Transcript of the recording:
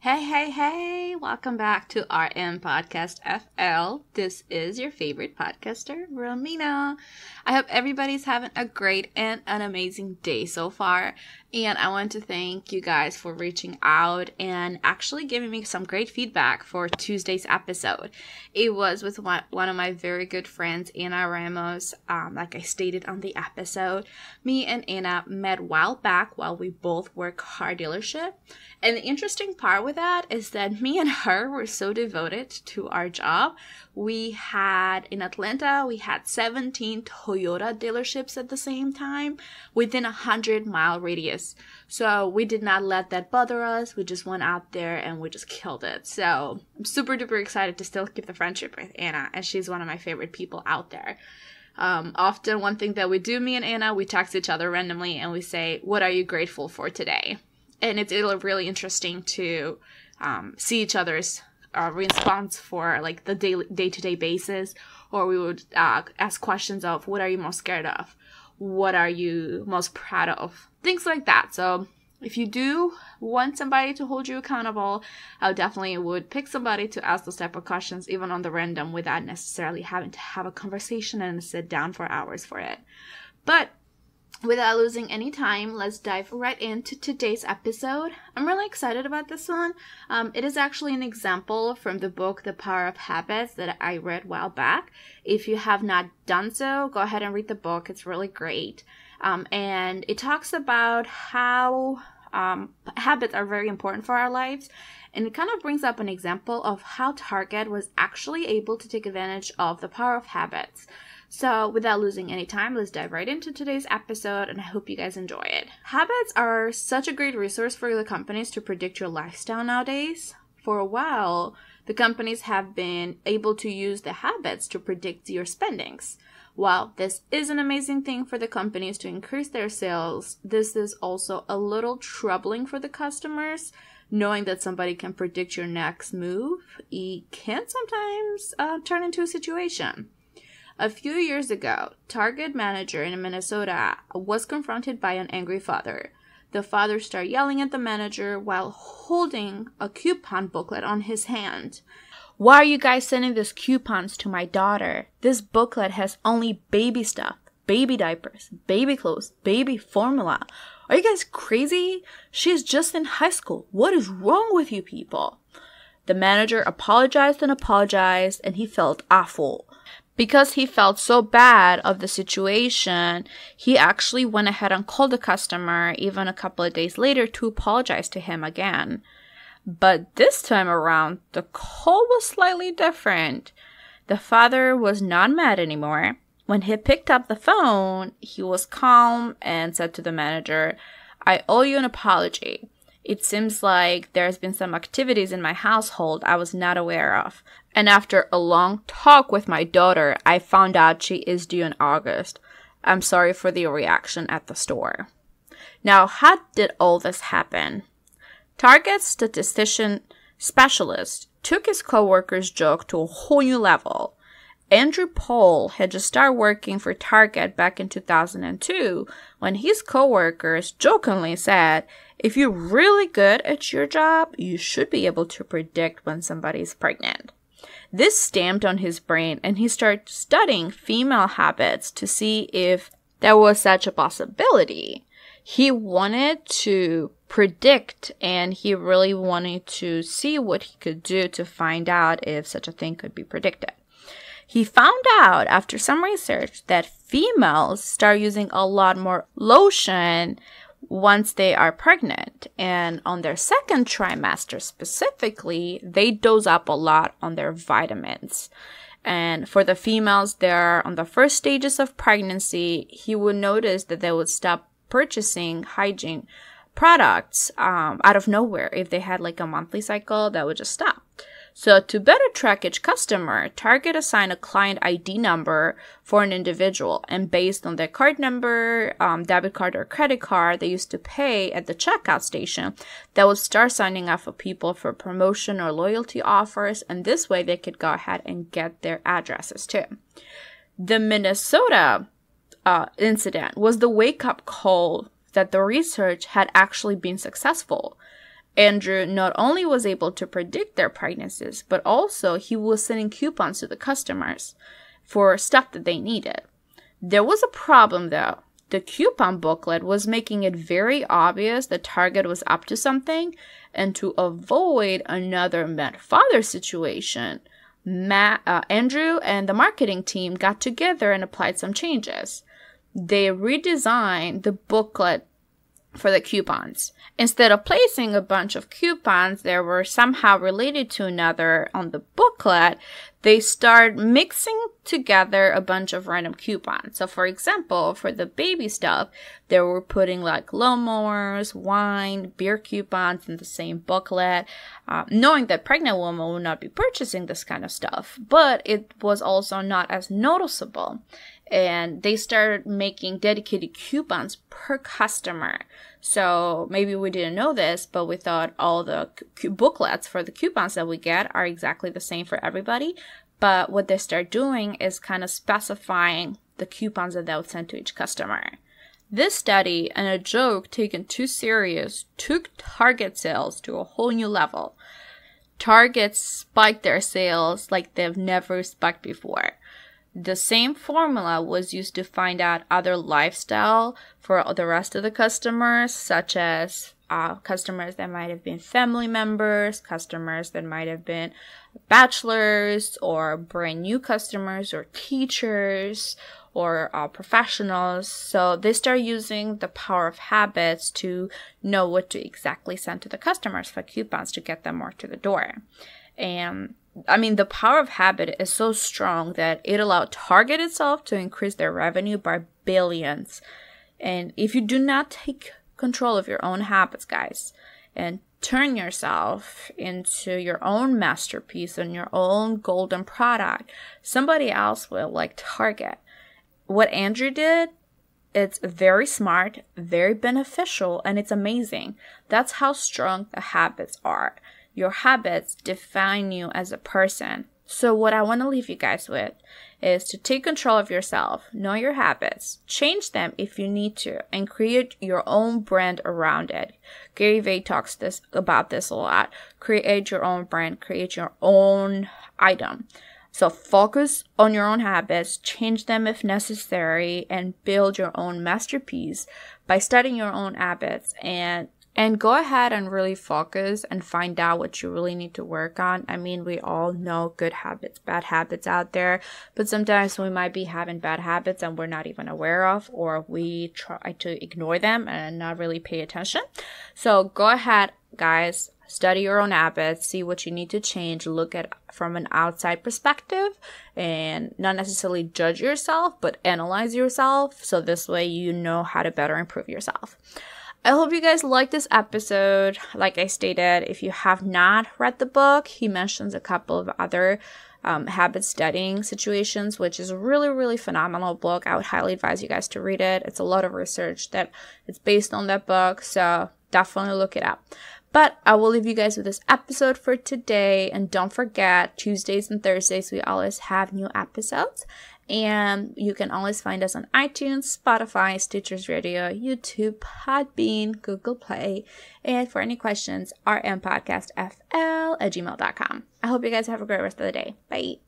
Hey, welcome back to rmpodcastfl. This is your favorite podcaster, Romina. I hope everybody's having a great and an amazing day so far. And I want to thank you guys for reaching out and actually giving me some great feedback for Tuesday's episode. It was with one of my very good friends, Anna Ramos. Like I stated on the episode, me and Anna met a while back while we both work car dealership. And the interesting part with that is that me and her were so devoted to our job. We had, in Atlanta, we had 17 Toyota dealerships at the same time within a 100-mile radius. So we did not let that bother us. We just went out there and we just killed it. So I'm super duper excited to still keep the friendship with Anna, and she's one of my favorite people out there. Often one thing that we do, me and Anna, we text each other randomly and we say, what are you grateful for today? And it's really interesting to see each other's response for like the day-to-day basis. Or we would ask questions of, what are you most scared of? What are you most proud of? Things like that. So if you do want somebody to hold you accountable, I definitely would pick somebody to ask those type of questions, even on the random, without necessarily having to have a conversation and sit down for hours for it. But without losing any time, let's dive right into today's episode. I'm really excited about this one. It is actually an example from the book, The Power of Habits, that I read a while back. If you have not done so, go ahead and read the book. It's really great. And it talks about how habits are very important for our lives. And it kind of brings up an example of how Target was actually able to take advantage of the power of habits. So without losing any time, let's dive right into today's episode, and I hope you guys enjoy it. Habits are such a great resource for the companies to predict your lifestyle nowadays. For a while, the companies have been able to use the habits to predict your spendings. While this is an amazing thing for the companies to increase their sales, this is also a little troubling for the customers. Knowing that somebody can predict your next move, it can sometimes turn into a situation. A few years ago, Target manager in Minnesota was confronted by an angry father. The father started yelling at the manager while holding a coupon booklet on his hand. Why are you guys sending these coupons to my daughter? This booklet has only baby stuff, baby diapers, baby clothes, baby formula. Are you guys crazy? She's just in high school. What is wrong with you people? The manager apologized, and he felt awful. Because he felt so bad of the situation, he actually went ahead and called the customer even a couple of days later to apologize to him again. But this time around, the call was slightly different. The father was not mad anymore. When he picked up the phone, he was calm and said to the manager, I owe you an apology. It seems like there's been some activities in my household I was not aware of. And after a long talk with my daughter, I found out she is due in August. I'm sorry for the reaction at the store. Now, how did all this happen? Target's statistician specialist took his coworker's joke to a whole new level. Andrew Paul had just started working for Target back in 2002 when his coworkers jokingly said, if you're really good at your job, you should be able to predict when somebody's pregnant. This stamped on his brain, and he started studying female habits to see if there was such a possibility. He wanted to predict, and he really wanted to see what he could do to find out if such a thing could be predicted. He found out after some research that females start using a lot more lotion once they are pregnant. And on their second trimester specifically, they dose up a lot on their vitamins. And for the females that are on the first stages of pregnancy, he would notice that they would stop purchasing hygiene products out of nowhere. If they had like a monthly cycle, that would just stop. So to better track each customer, Target assigned a client ID number for an individual, and based on their card number, debit card or credit card they used to pay at the checkout station, they would start signing up for people for promotion or loyalty offers, and this way they could go ahead and get their addresses too. The Minnesota incident was the wake-up call that the research had actually been successful. Andrew not only was able to predict their pregnancies, but also he was sending coupons to the customers for stuff that they needed. There was a problem though. The coupon booklet was making it very obvious that Target was up to something, and to avoid another mad-father situation, Andrew and the marketing team got together and applied some changes. They redesigned the booklet for the coupons. Instead of placing a bunch of coupons that were somehow related to another on the booklet, they start mixing together a bunch of random coupons. So for example, for the baby stuff, they were putting like lawnmowers, wine, beer coupons in the same booklet, knowing that pregnant women will not be purchasing this kind of stuff, but it was also not as noticeable. And they started making dedicated coupons per customer. So maybe we didn't know this, but we thought all the booklets for the coupons that we get are exactly the same for everybody. But what they start doing is kind of specifying the coupons that they would send to each customer. This study, and a joke taken too serious, took Target sales to a whole new level. Target spiked their sales like they've never spiked before. The same formula was used to find out other lifestyle for the rest of the customers, such as customers that might have been family members, customers that might have been bachelors, or brand new customers, or teachers, or professionals. So they start using the power of habits to know what to exactly send to the customers for coupons to get them more to the door. And I mean, the power of habit is so strong that it allowed Target itself to increase their revenue by billions. And if you do not take control of your own habits, guys, and turn yourself into your own masterpiece and your own golden product, somebody else will, like Target. What Andrew did, it's very smart, very beneficial, and it's amazing. That's how strong the habits are. Your habits define you as a person. So what I want to leave you guys with is to take control of yourself, know your habits, change them if you need to, and create your own brand around it. Gary Vee talks about this a lot. Create your own brand, create your own item. So focus on your own habits, change them if necessary, and build your own masterpiece by studying your own habits and go ahead and really focus and find out what you really need to work on. I mean, we all know good habits, bad habits out there, but sometimes we might be having bad habits and we're not even aware of, or we try to ignore them and not really pay attention. So go ahead, guys, study your own habits, see what you need to change, look at from an outside perspective, and not necessarily judge yourself, but analyze yourself. So this way you know how to better improve yourself. I hope you guys liked this episode. Like I stated, if you have not read the book, he mentions a couple of other habit studying situations, which is a really, really phenomenal book. I would highly advise you guys to read it. It's a lot of research that is based on that book, so definitely look it up. But I will leave you guys with this episode for today. And don't forget, Tuesdays and Thursdays, we always have new episodes. And you can always find us on iTunes, Spotify, Stitchers Radio, YouTube, Podbean, Google Play. And for any questions, rmpodcastfl@gmail.com. I hope you guys have a great rest of the day. Bye.